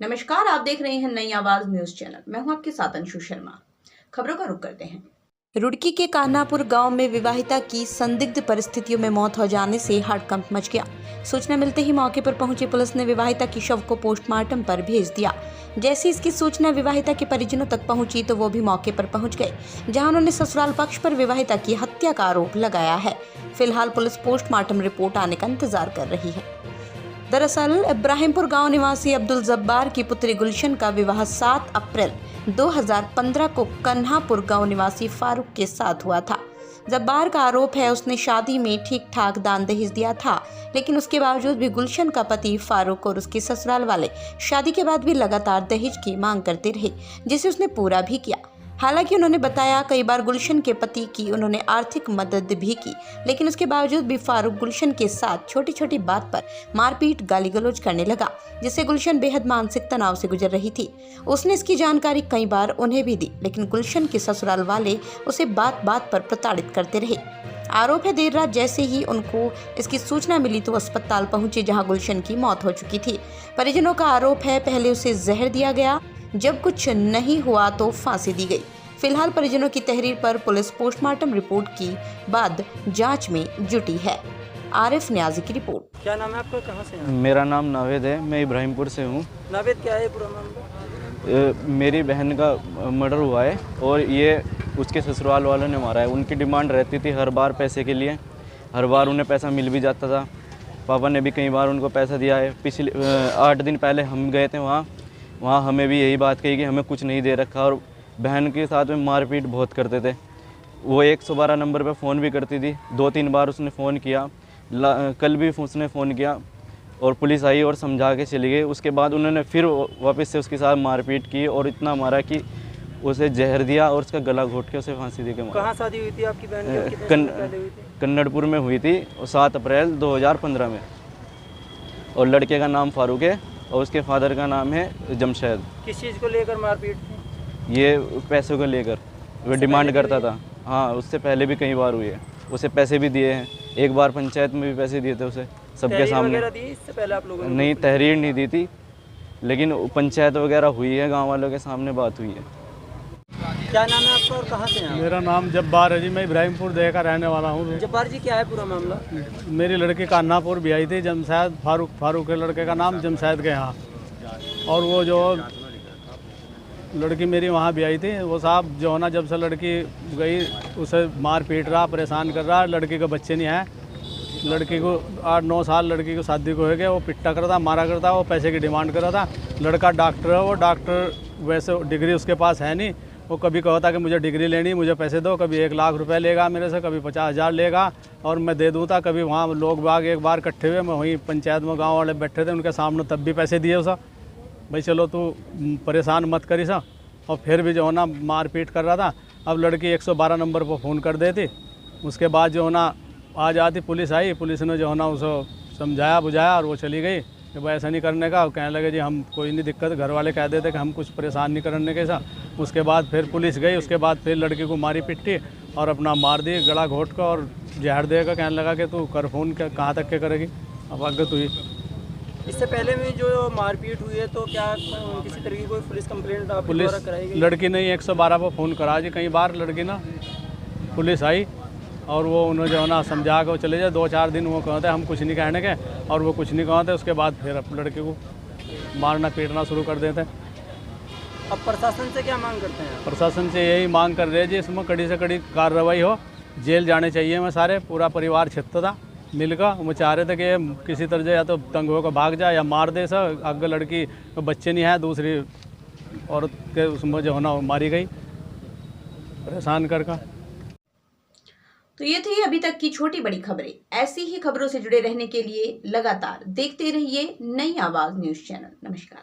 नमस्कार, आप देख रहे हैं नई आवाज न्यूज चैनल। मैं हूं आपके साथ अंशु शर्मा। खबरों का रुख करते हैं। रुड़की के कान्हापुर गांव में विवाहिता की संदिग्ध परिस्थितियों में मौत हो जाने से हड़कंप मच गया। सूचना मिलते ही मौके पर पहुंची पुलिस ने विवाहिता की शव को पोस्टमार्टम पर भेज दिया। जैसी इसकी सूचना विवाहिता के परिजनों तक पहुंची तो वो भी मौके पर पहुंच गए, जहां उन्होंने ससुराल पक्ष पर विवाहिता की हत्या का आरोप लगाया है। फिलहाल पुलिस पोस्टमार्टम रिपोर्ट आने का इंतजार कर रही है। दरअसल इब्राहिमपुर गांव निवासी अब्दुल जब्बार की पुत्री गुलशन का विवाह 7 अप्रैल 2015 को कन्हापुर गांव निवासी फारूक के साथ हुआ था। जब्बार का आरोप है उसने शादी में ठीक ठाक दान दहेज दिया था, लेकिन उसके बावजूद भी गुलशन का पति फारूक और उसके ससुराल वाले शादी के बाद भी लगातार दहेज की मांग करते रहे, जिसे उसने पूरा भी किया। हालांकि उन्होंने बताया कई बार गुलशन के पति की उन्होंने आर्थिक मदद भी की, लेकिन उसके बावजूद भी फारूक गुलशन के साथ छोटी छोटी बात पर मारपीट गाली गलौज करने लगा, जिससे गुलशन बेहद मानसिक तनाव से गुजर रही थी। उसने इसकी जानकारी कई बार उन्हें भी दी, लेकिन गुलशन के ससुराल वाले उसे बात बात पर प्रताड़ित करते रहे। आरोप है देर रात जैसे ही उनको इसकी सूचना मिली तो अस्पताल पहुंचे, जहां गुलशन की मौत हो चुकी थी। परिजनों का आरोप है पहले उसे जहर दिया गया, जब कुछ नहीं हुआ तो फांसी दी गई। फिलहाल परिजनों की तहरीर पर पुलिस पोस्टमार्टम रिपोर्ट की बाद जांच में जुटी है। आरिफ न्याजी की रिपोर्ट। क्या नाम है आपका, कहाँ से हैं? मेरा नाम नावेद है, मैं इब्राहिमपुर से हूँ। नावेद, क्या है पूरा मामला? मेरी बहन का मर्डर हुआ है और ये उसके ससुराल वालों ने मारा है। उनकी डिमांड रहती थी हर बार पैसे के लिए, हर बार उन्हें पैसा मिल भी जाता था। पापा ने भी कई बार उनको पैसा दिया है। पिछले 8 दिन पहले हम गए थे वहाँ हमें भी यही बात कही कि हमें कुछ नहीं दे रखा, और बहन के साथ में मारपीट बहुत करते थे। वो 112 नंबर पे फ़ोन भी करती थी। 2-3 बार उसने फ़ोन किया, कल भी उसने फ़ोन किया और पुलिस आई और समझा के चली गई। उसके बाद उन्होंने फिर वापस से उसके साथ मारपीट की और इतना मारा कि उसे जहर दिया और उसका गला घोट के उसे फांसी दे के मारा। कहाँ शादी हुई थी आपकी बहन की? कन्नड़पुर में हुई थी, और 7 अप्रैल 2015 में। और लड़के का नाम फारूक है और उसके फादर का नाम है जमशेद। किस चीज़ को लेकर मारपीट थी? ये पैसों को लेकर वो डिमांड करता था। हाँ, उससे पहले भी कई बार हुई है। उसे पैसे भी दिए हैं, एक बार पंचायत में भी पैसे दिए थे उसे, सबके सामने। इससे पहले आप लोगों ने? नहीं, तहरीर नहीं दी थी, लेकिन पंचायत वगैरह हुई है, गांव वालों के सामने बात हुई है। क्या नाम है आपका और कहाँ से हैं? मेरा नाम जब्बार है जी, मैं इब्राहिमपुर देह का रहने वाला हूँ। जब्बार जी, क्या है पूरा मामला? मेरी लड़की कान्हापुर भी आई थी, जमशेद फारूक के लड़के का नाम जमशेद के यहाँ। और वो जो लड़की मेरी वहाँ भी आई थी, वो साहब जो है ना, जब से लड़की गई उसे मार पीट रहा, परेशान कर रहा। लड़की के बच्चे नहीं हैं, लड़की को 8-9 साल लड़की को शादी को हो गया। वो पिट्टा करता, मारा करता, वो पैसे की डिमांड कर रहा था। लड़का डॉक्टर है, वो डॉक्टर वैसे डिग्री उसके पास है नहीं। वो कभी कहता कि मुझे डिग्री लेनी, मुझे पैसे दो। कभी 1 लाख रुपए लेगा मेरे से, कभी 50,000 लेगा और मैं दे दूँ था। कभी वहाँ लोग बाग एक बार इकट्ठे हुए, मैं वहीं पंचायत में गाँव वाले बैठे थे उनके सामने, तब भी पैसे दिए उसा, भाई चलो तू परेशान मत करी सा। और फिर भी जो है ना मारपीट कर रहा था। अब लड़की 112 नंबर पर फ़ोन कर देती, उसके बाद जो है ना आ जाती पुलिस आई। पुलिस ने जो है ना उसे समझाया बुझाया और वो चली गई कि भाई ऐसा नहीं करने का। कहने लगे जी हम कोई नहीं दिक्कत, घर वाले कह देते कि हम कुछ परेशान नहीं करने के साथ। उसके बाद फिर पुलिस गई, उसके बाद फिर लड़की को मारी पिट्टी और अपना मार दी गला घोट कर और जहर देगा। कहने लगा कि तू कर फ़ोन, कहाँ तक के करेगी, अब अगत हुई। इससे पहले में जो मारपीट हुई है तो क्या किसी तरह की कोई पुलिस कंप्लेंट आपके द्वारा कराई गई? लड़की ने 112 पर फ़ोन करा जी कई बार। लड़की ना पुलिस आई और वो उन्होंने जो है ना समझा के वो चले जाए। 2-4 दिन वो कहते हम कुछ नहीं कहने के, और वो कुछ नहीं कहते। उसके बाद फिर अब लड़के को मारना पीटना शुरू कर देते। अब प्रशासन से क्या मांग करते हैं? प्रशासन से यही मांग कर रहे हैं जी, इसमें कड़ी से कड़ी कार्रवाई हो। जेल जाने चाहिए। मैं सारे पूरा परिवार छित्ता था मिलकर, वो चाह रहे थे कि किसी तरह या तो तंग होकर भाग जाए या मार दे सर। अगर लड़की बच्चे नहीं है, दूसरी औरत के उसमें जो है ना मारी गई परेशान कर। तो ये थी अभी तक की छोटी बड़ी खबरें। ऐसी ही खबरों से जुड़े रहने के लिए लगातार देखते रहिए नई आवाज न्यूज चैनल। नमस्कार।